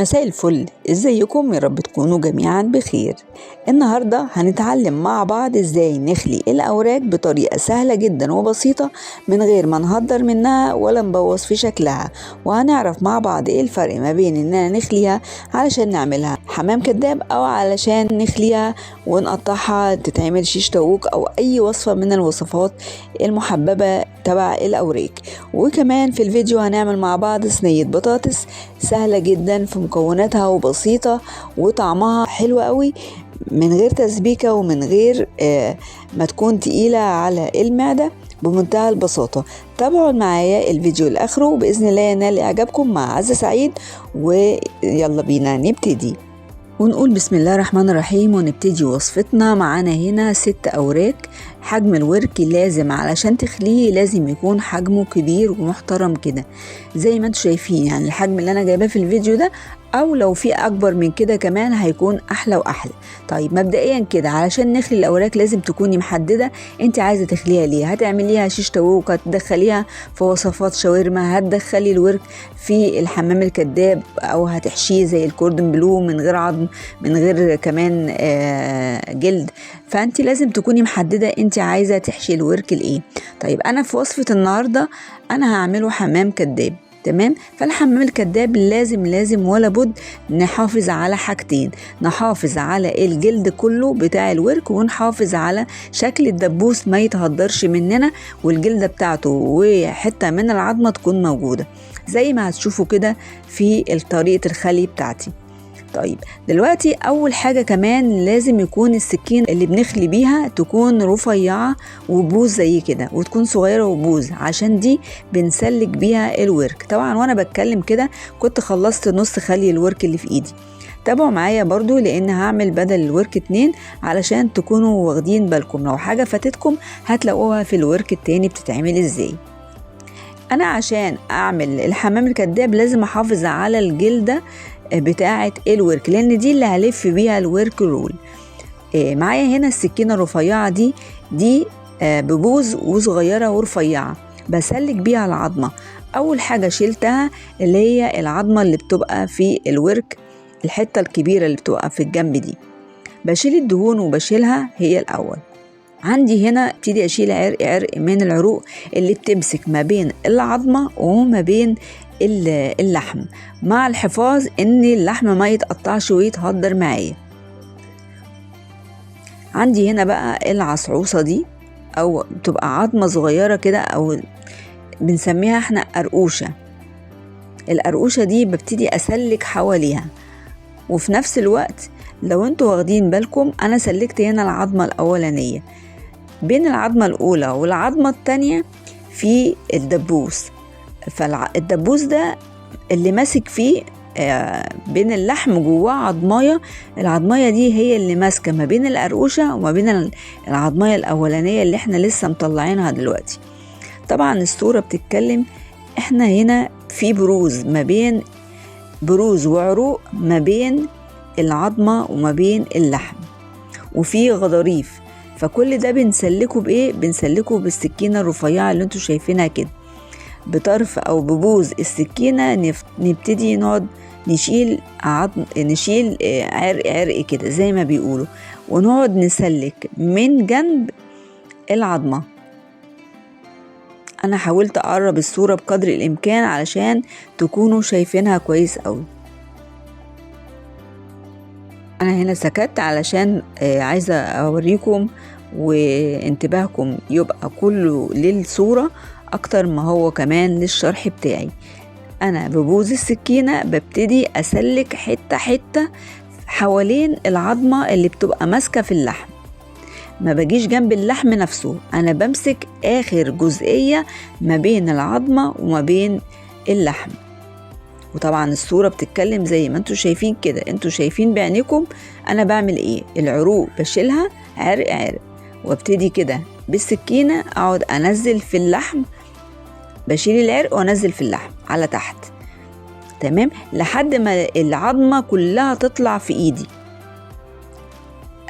مساء الفل، ازيكم؟ يا رب تكونوا جميعا بخير. النهاردة هنتعلم مع بعض ازاي نخلي الأوراق بطريقة سهلة جدا وبسيطة من غير ما نهدر منها ولا نبوظ في شكلها، وهنعرف مع بعض ايه الفرق ما بين اننا نخليها علشان نعملها حمام كداب او علشان نخليها ونقطعها تتعمل شيش طاووق او اي وصفة من الوصفات المحببة تبع الأوراق. وكمان في الفيديو هنعمل مع بعض صينية بطاطس سهلة جدا في مكوناتها وبسيطة وطعمها حلو قوي من غير تسبيكة ومن غير ما تكون تقيلة على المعدة، بمنتهى البساطة. تابعوا معايا الفيديو لآخره وبإذن الله ينال إعجابكم مع عزة سعيد. ويلا بينا نبتدي ونقول بسم الله الرحمن الرحيم ونبتدي وصفتنا. معانا هنا 6 أوراق. حجم الورك لازم علشان تخليه لازم يكون حجمه كبير ومحترم كده زي ما انتوا شايفين، يعني الحجم اللي انا جايباه في الفيديو ده، او لو في اكبر من كده كمان هيكون احلى واحلى. طيب مبدئيا كده علشان نخلي الاوراق لازم تكوني محدده انت عايزه تخليها ليه. هتعمليها شيش طاووق، هتدخليها في وصفات شاورما، هتدخلي الورك في الحمام الكداب، او هتحشيه زي الكوردون بلو من غير عظم من غير كمان جلد. فانت لازم تكوني محدده انت عايزه تحشي الورك لايه. طيب انا في وصفه النهارده انا هعمله حمام كداب، تمام؟ فالحمام الكداب لازم ولا بد نحافظ على حاجتين، نحافظ على الجلد كله بتاع الورك ونحافظ على شكل الدبوس ما يتهدرش مننا، والجلدة بتاعته وحتة من العظمة تكون موجودة زي ما هتشوفوا كده في طريقة الخلي بتاعتي. طيب دلوقتي اول حاجة كمان لازم يكون السكين اللي بنخلي بيها تكون رفيعة وبوز زي كده، وتكون صغيرة وبوز، عشان دي بنسلك بيها الورك. طبعا وانا بتكلم كده كنت خلصت نص خلي الورك اللي في ايدي. تابعوا معايا برضو لان هعمل بدل الورك 2 علشان تكونوا واخدين بالكم لو حاجة فاتتكم هتلاقوها في الورك التاني بتتعمل ازاي. انا عشان اعمل الحمام الكداب لازم احافظ على الجلدة بتاعة الورك لان دي اللي هلف بيها الورك رول. معايا هنا السكينة الرفيعة دي ببوز وصغيرة ورفيعة بسلك بيها العظمة. اول حاجة شلتها اللي هي العظمة اللي بتبقى في الورك، الحتة الكبيرة اللي بتبقى في الجنب دي بشيل الدهون وبشيلها هي الاول. عندي هنا ابتدي اشيل عرق من العروق اللي بتمسك ما بين العظمة وما بين اللحم، مع الحفاظ ان اللحم ما يتقطعش ويتهدر معايا. عندي هنا بقى العصعوصة دي او بتبقى عظمة صغيرة كده او بنسميها احنا قرقوشة. القرقوشة دي ببتدي اسلك حواليها، وفي نفس الوقت لو انتوا واخدين بالكم انا سلكت هنا العظمة الاولانية، بين العظمة الاولى والعظمة التانية في الدبوس. فالدبوس ده اللي ماسك فيه بين اللحم جواه عظمايه، العظمايه دي هي اللي ماسكه ما بين القرقوشه وما بين العظمايه الاولانيه اللي احنا لسه مطلعينها دلوقتي. طبعا الصوره بتتكلم احنا هنا في بروز ما بين بروز وعروق ما بين العظمه وما بين اللحم، وفي غضاريف. فكل ده بنسلكه بايه؟ بنسلكه بالسكينه الرفيعه اللي انتوا شايفينها كده. بطرف او ببوز السكينة نبتدي نقعد نشيل عرق كده زي ما بيقولوا، ونقعد نسلك من جنب العظمة. انا حاولت اقرب الصورة بقدر الامكان علشان تكونوا شايفينها كويس قوي. انا هنا سكت علشان عايزة اوريكم وانتباهكم يبقى كله للصورة اكتر ما هو كمان للشرح بتاعي. انا ببوز السكينة ببتدي اسلك حتة حوالين العظمة اللي بتبقى ماسكة في اللحم، ما بجيش جنب اللحم نفسه، انا بمسك اخر جزئية ما بين العظمة وما بين اللحم. وطبعا الصورة بتتكلم زي ما انتوا شايفين كده، انتوا شايفين بعينيكم انا بعمل ايه. العروق بشيلها عرق وابتدي كده بالسكينة اقعد انزل في اللحم، بشيل العرق وانزل في اللحم على تحت، تمام، لحد ما العظمة كلها تطلع في ايدي.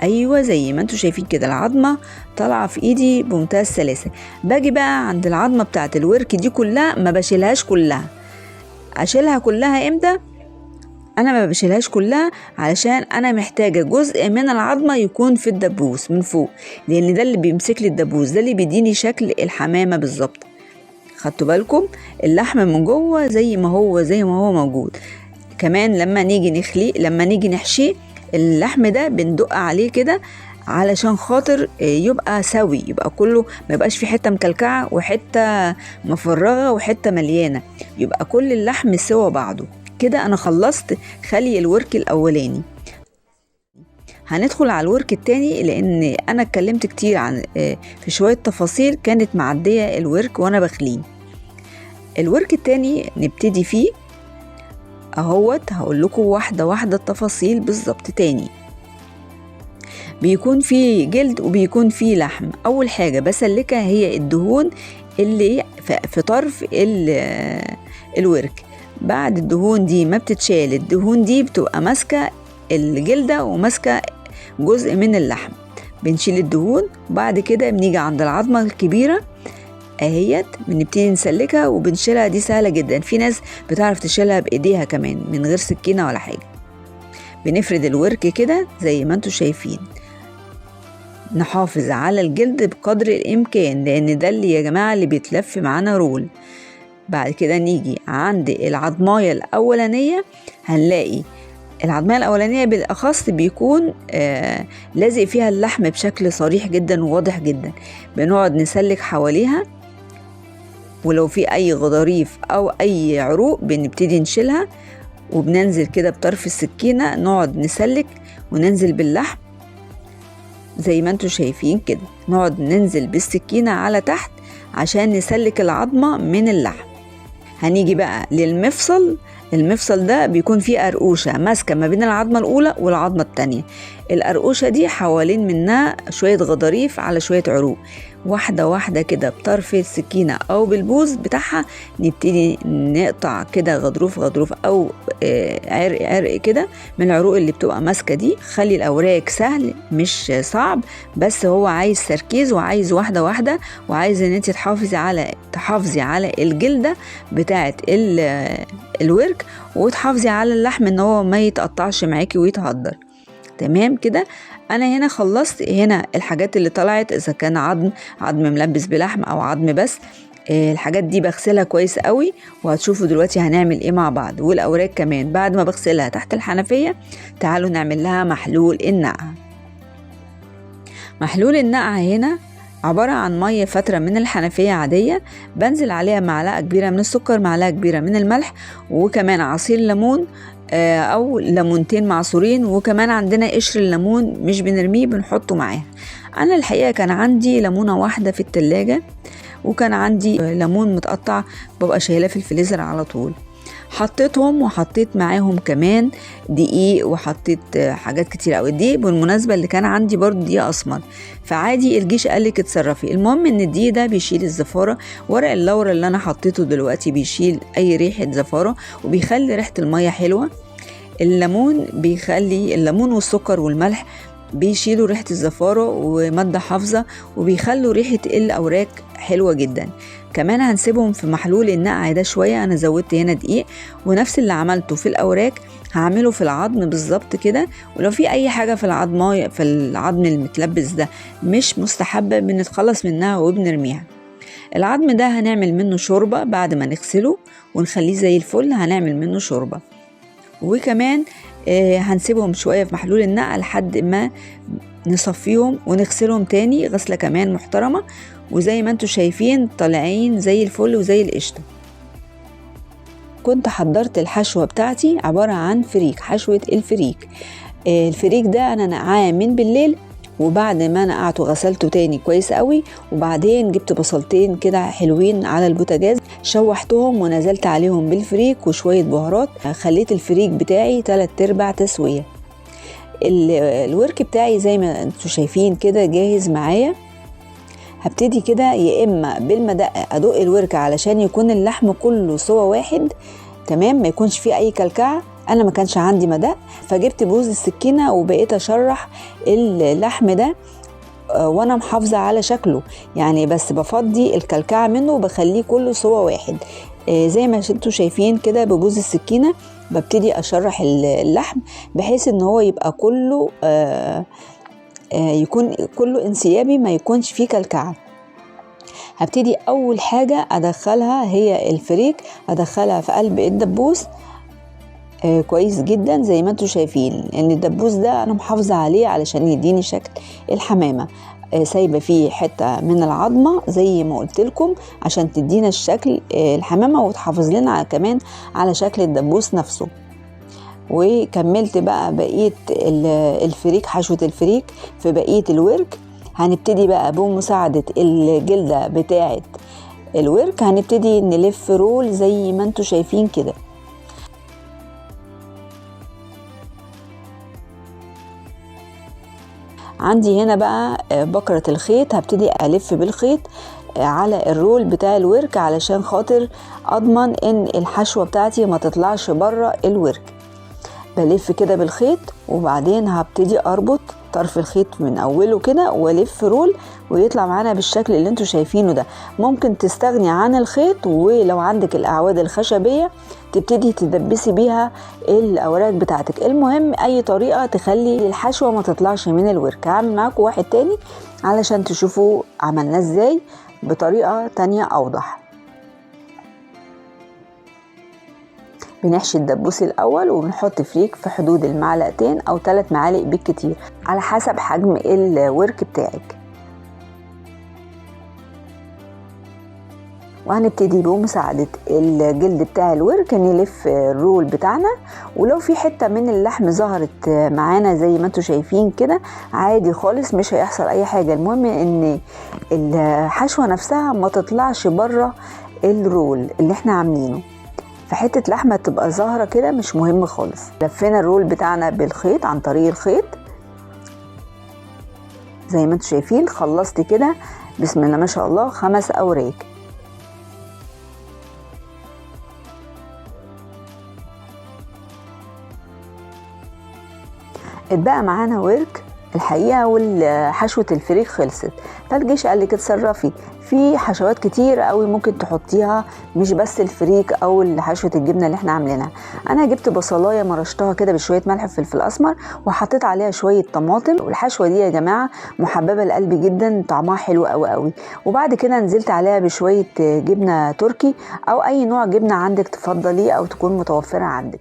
ايوه زي ما انتوا شايفين كده العظمة طالعة في ايدي بمنتهى السلاسة. باجي بقى عند العظمة بتاعت الورك دي كلها ما بشيلهاش كلها. اشيلها كلها امتى؟ انا ما بشيلهاش كلها علشان انا محتاجة جزء من العظمة يكون في الدبوس من فوق، لان ده اللي بيمسك لي الدبوس، ده اللي بيديني شكل الحمامة بالظبط. خدتوا بالكم؟ اللحم من جوه زي ما هو موجود. كمان لما نيجي نحشيه اللحم ده بندق عليه كده علشان خاطر يبقى سوي، يبقى كله ما يبقاش في حتة مكلكعة وحتة مفرغة وحتة مليانة، يبقى كل اللحم سوا بعضه كده. انا خلصت خلي الورك الاولاني. هندخل على الورك التاني، لان انا اتكلمت كتير عن في شوية تفاصيل كانت معدية الورك وانا بخليه. الورك التاني نبتدي فيه اهوت، هقول لكم واحدة واحدة التفاصيل بالظبط تاني. بيكون فيه جلد وبيكون فيه لحم. اول حاجة بسلكها هي الدهون اللي في طرف الورك. بعد الدهون دي ما بتتشال، الدهون دي بتبقى ماسكة الجلدة وماسكة جزء من اللحم. بنشيل الدهون وبعد كده بنيجي عند العظمة الكبيرة اهيت، بنبتدي نسلكها وبنشيلها. دي سهلة جدا، في ناس بتعرف تشيلها بايديها كمان من غير سكينة ولا حاجة. بنفرد الورك كده زي ما انتوا شايفين، نحافظ على الجلد بقدر الامكان، لان ده اللي يا جماعة اللي بيتلف معانا رول. بعد كده نيجي عند العظماية الأولانية، هنلاقي العظماية الأولانية بالأخص بيكون لازق فيها اللحم بشكل صريح جدا وواضح جدا. بنقعد نسلك حواليها، ولو في أي غضاريف أو أي عروق بنبتدي نشيلها، وبننزل كده بطرف السكينة نقعد نسلك وننزل باللحم زي ما انتوا شايفين كده. نقعد ننزل بالسكينة على تحت عشان نسلك العظمة من اللحم. هنيجي بقى للمفصل. المفصل ده بيكون فيه قرقوشة ماسكة ما بين العظمة الأولى والعظمة التانية. القرقوشة دي حوالين منها شوية غضاريف على شوية عروق. واحدة واحدة كده بطرف السكينة أو بالبوز بتاعها نبتدي نقطع كده غضروف غضروف أو عرق عرق كده من العروق اللي بتبقى ماسكة دي. خلي الأوراق سهل مش صعب، بس هو عايز تركيز وعايز واحدة واحدة، وعايز ان انت تحافظي على الجلدة بتاعت الورك، وتحافظي على اللحم ان هو ما يتقطعش معاكي ويتهدر. تمام كده. انا هنا خلصت هنا الحاجات اللي طلعت، اذا كان عظم ملبس بلحم او عظم بس. الحاجات دي بغسلها كويس قوي، وهتشوفوا دلوقتي هنعمل ايه مع بعض. والاوراق كمان بعد ما بغسلها تحت الحنفية تعالوا نعمل لها محلول النقع. محلول النقع هنا عبارة عن مية فترة من الحنفية عادية، بنزل عليها معلقة كبيرة من السكر، معلقة كبيرة من الملح، وكمان عصير ليمون أو ليمونتين معصورين، وكمان عندنا قشر الليمون مش بنرميه بنحطه معاها. أنا الحقيقة كان عندي ليمونة واحدة في التلاجة، وكان عندي ليمون متقطع ببقى شايلاه في الفريزر على طول. حطيتهم وحطيت معاهم كمان دقيق، وحطيت حاجات كتير قوي. الدقيق بالمناسبة اللي كان عندي برضو دقيق اسمر، فعادي الجيش قالك اتصرفي. المهم ان الدقيق ده بيشيل الزفارة. ورق اللورا اللي انا حطيته دلوقتي بيشيل اي ريحة زفارة وبيخلي ريحة المية حلوة. الليمون والسكر والملح بيشيلوا ريحة الزفارة ومادة حافظة، وبيخلوا ريحة الأوراق حلوة جدا. كمان هنسيبهم في محلول النقع ده شوية. أنا زودت هنا دقيق، ونفس اللي عملته في الأوراق هعمله في العظم بالظبط كده. ولو في أي حاجة في العظم المتلبس ده مش مستحبة بنتخلص منها وبنرميها. العظم ده هنعمل منه شوربة بعد ما نغسله ونخليه زي الفل، هنعمل منه شوربة. وكمان هنسيبهم شوية في محلول النقع لحد ما نصفيهم ونغسلهم تاني غسلة كمان محترمة. وزي ما انتوا شايفين طالعين زي الفل وزي القشطة. كنت حضرت الحشوة بتاعتي عبارة عن فريك، حشوة الفريك. الفريك ده انا نقعاه من بالليل، وبعد ما نقعته غسلته تاني كويس قوي، وبعدين جبت بصلتين كده حلوين على البوتاجاز شوحتهم ونزلت عليهم بالفريك وشوية بهارات. خليت الفريك بتاعي 3/4 تسوية. الورك بتاعي زي ما انتوا شايفين كده جاهز معايا. هبتدي كده يا اما بالمدقة ادق الورك علشان يكون اللحم كله سوا واحد تمام، ما يكونش فيه اي كلكعة. انا ما كانش عندي مدق، فجبت بوز السكينة وبقيت اشرح اللحم ده وانا محافظة على شكله يعني، بس بفضي الكلكعة منه وبخليه كله سوا واحد. زي ما انتوا شايفين كده ببوز السكينة ببتدي اشرح اللحم بحيث ان هو يبقى كله يكون كله انسيابي، ما يكونش فيه كلكعة. هبتدي اول حاجة ادخلها هي الفريك، ادخلها في قلب الدبوس كويس جدا زي ما انتوا شايفين. ان الدبوس ده انا محافظة عليه علشان يديني شكل الحمامة، سايبة فيه حتة من العظمة زي ما قلت لكم عشان تدينا الشكل الحمامة وتحافظ لنا كمان على شكل الدبوس نفسه. وكملت بقى بقية الفريك، حشوة الفريك في بقية الورك. هنبتدي بقى بمساعدة الجلدة بتاعة الورك، هنبتدي نلف رول زي ما انتوا شايفين كده. عندي هنا بقى بكرة الخيط، هبتدي ألف بالخيط على الرول بتاع الورك علشان خاطر أضمن إن الحشوة بتاعتي ما تطلعش بره الورك. بلف كده بالخيط وبعدين هبتدي أربط طرف الخيط من أوله كده والف رول ويطلع معانا بالشكل اللي انتوا شايفينه ده. ممكن تستغني عن الخيط، ولو عندك الأعواد الخشبية تبتدي تدبسي بيها الأوراق بتاعتك. المهم أي طريقة تخلي الحشوة ما تطلعش من الورك. هعمل معاكم واحد تاني علشان تشوفوا عملناه ازاي بطريقة تانية أوضح. بنحشي الدبوس الأول وبنحط فريك في حدود 2 أو 3 معالق بالكتير على حسب حجم الورك بتاعك. وهنبتدي بمساعدة الجلد بتاع الورك نلف الرول بتاعنا، ولو في حتة من اللحم ظهرت معانا زي ما انتوا شايفين كده عادي خالص، مش هيحصل اي حاجة. المهم ان الحشوة نفسها ما تطلعش بره الرول اللي احنا عاملينه، فحتة لحمة تبقى ظاهرة كده مش مهم خالص. لفينا الرول بتاعنا بالخيط عن طريق الخيط زي ما انتوا شايفين. خلصت كده بسم الله ما شاء الله 5 أوراق. اتبقى معانا ورك الحقيقة والحشوة الفريك خلصت. فالجيش قال لي كده اتصرفي في حشوات كتير قوي ممكن تحطيها، مش بس الفريك او حشوة الجبنة اللي احنا عاملينها. انا جبت بصلاية مرشتها كده بشوية ملح وفلفل اسمر وحطيت عليها شوية طماطم، والحشوة دي يا جماعة محببة لقلبي جدا، طعمها حلو قوي قوي. وبعد كده نزلت عليها بشوية جبنة تركي او اي نوع جبنة عندك تفضليه او تكون متوفرة عندك.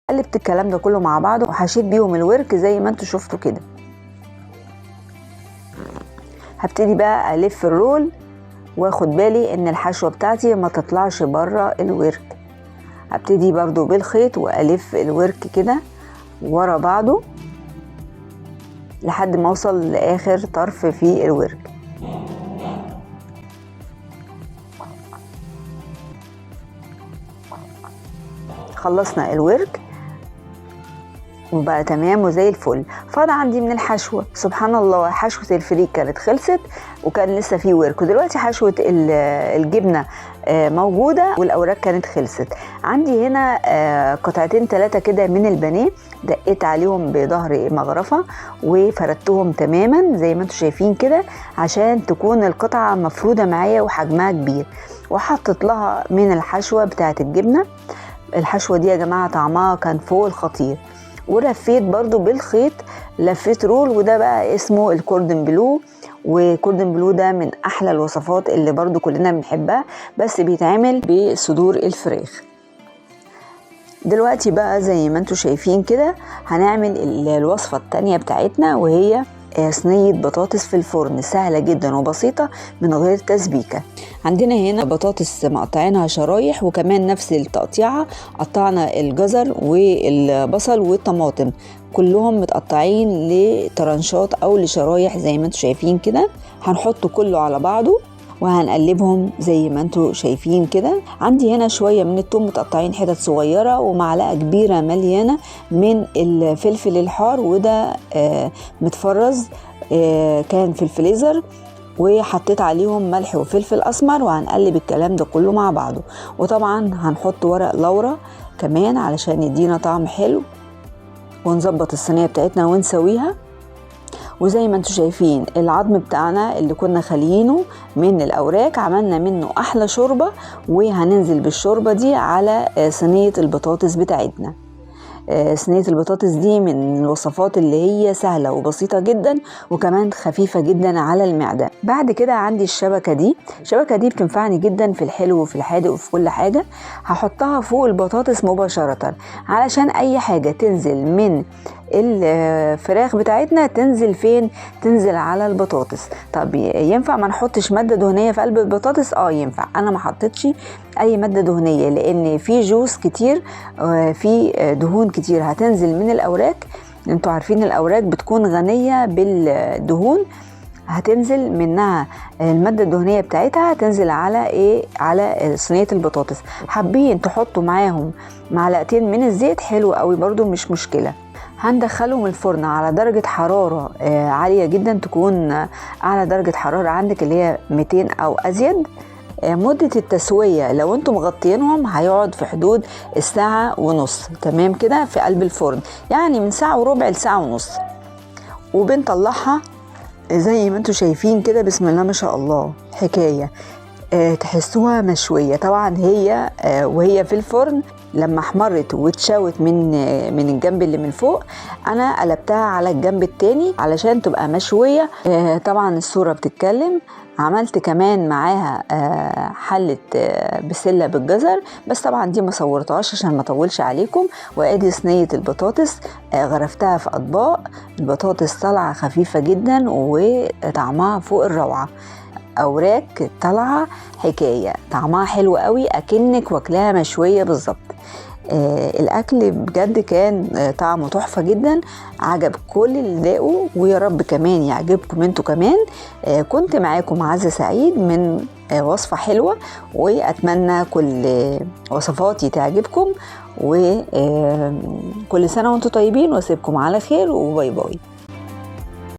قلبت الكلام ده كله مع بعضه وحشيت بيهم الورك زي ما انتوا شفتوا كده. هبتدي بقى الف الرول واخد بالي ان الحشوة بتاعتي ما تطلعش بره الورك. هبتدي برضو بالخيط والف الورك كده ورا بعضه لحد ما اوصل لاخر طرف في الورك. خلصنا الورك وبقى تمام وزي الفل. فاض عندي من الحشوة سبحان الله، حشوة الفريك كانت خلصت وكان لسه فيه ورك، ودلوقتي حشوة الجبنة موجودة والأوراق كانت خلصت. عندي هنا 2 3 كده من البانيه، دقيت عليهم بظهر مغرفة وفردتهم تماما زي ما انتوا شايفين كده عشان تكون القطعة مفرودة معايا وحجمها كبير. وحطت لها من الحشوة بتاعت الجبنة. الحشوة دي يا جماعة طعمها كان فوق الخطير. ولفيت برضو بالخيط، لفيت رول، وده بقى اسمه الكوردن بلو. وكوردن بلو ده من احلى الوصفات اللي برضو كلنا بنحبها، بس بيتعمل بصدور الفراخ. دلوقتي بقى زي ما انتوا شايفين كده هنعمل الوصفة التانية بتاعتنا، وهي صينية بطاطس في الفرن، سهلة جدا وبسيطة من غير تسبيكة. عندنا هنا بطاطس مقطعينها شرايح، وكمان نفس التقطيعة قطعنا الجزر والبصل والطماطم كلهم متقطعين لترانشات او لشرايح زي ما انتوا شايفين كده. هنحط كله على بعضه وهنقلبهم زي ما انتوا شايفين كده. عندي هنا شوية من الثوم متقطعين حتت صغيرة، ومعلقة كبيرة مليانة من الفلفل الحار، وده متفرز كان في الفريزر، وحطيت عليهم ملح وفلفل اسمر. وهنقلب الكلام ده كله مع بعضه. وطبعا هنحط ورق لورا كمان علشان يدينا طعم حلو، ونظبط الصينية بتاعتنا ونسويها. وزي ما انتم شايفين العظم بتاعنا اللي كنا خاليينه من الاوراق عملنا منه احلى شوربة، وهننزل بالشوربة دي على صينية البطاطس بتاعتنا. صينية البطاطس دي من الوصفات اللي هي سهلة وبسيطة جدا وكمان خفيفة جدا على المعدة. بعد كده عندي الشبكة دي بتنفعني جدا في الحلو وفي الحادق وفي كل حاجة. هحطها فوق البطاطس مباشرة علشان اي حاجة تنزل من الفراخ بتاعتنا تنزل فين؟ تنزل على البطاطس. طب ينفع ما نحطش مادة دهنية في قلب البطاطس؟ ينفع. انا ما حطيتش اي مادة دهنية لان في جوس كتير، في دهون كتير هتنزل من الاوراق. انتوا عارفين الاوراق بتكون غنية بالدهون، هتنزل منها المادة الدهنية بتاعتها تنزل على على صينية البطاطس. حابين تحطوا معاهم معلقتين من الزيت حلو قوي برضو مش مشكلة. هندخلهم الفرن على درجة حرارة عالية جدا، تكون اعلى درجة حرارة عندك اللي هي 200 او ازيد. مدة التسوية لو انتم مغطينهم هيقعد في حدود الساعة ونص، تمام كده في قلب الفرن، يعني من ساعة وربع لساعة ونص. وبنطلعها زي ما انتم شايفين كده، بسم الله ما شاء الله، حكاية تحسوها مشوية. طبعا هي وهي في الفرن لما احمرت واتشوت من الجنب اللي من فوق، انا قلبتها على الجنب التاني علشان تبقى مشوية. طبعا الصورة بتتكلم. عملت كمان معاها حلة بسلة بالجزر، بس طبعا دي ما صورتهاش عشان ما اطولش عليكم. وادي صينية البطاطس غرفتها في اطباق. البطاطس طالعة خفيفة جدا وطعمها فوق الروعة، اوراق طالعة حكاية، طعمها حلو قوي اكنك واكلاها مشوية بالظبط. الاكل بجد كان طعمه تحفة جدا، عجب كل اللي لاقوا، ويا رب كمان يعجبكم انتوا كمان. كنت معاكم عزة سعيد من وصفة حلوة، واتمنى كل وصفاتي تعجبكم، وكل سنة وانتوا طيبين، واسيبكم على خير، وباي باي.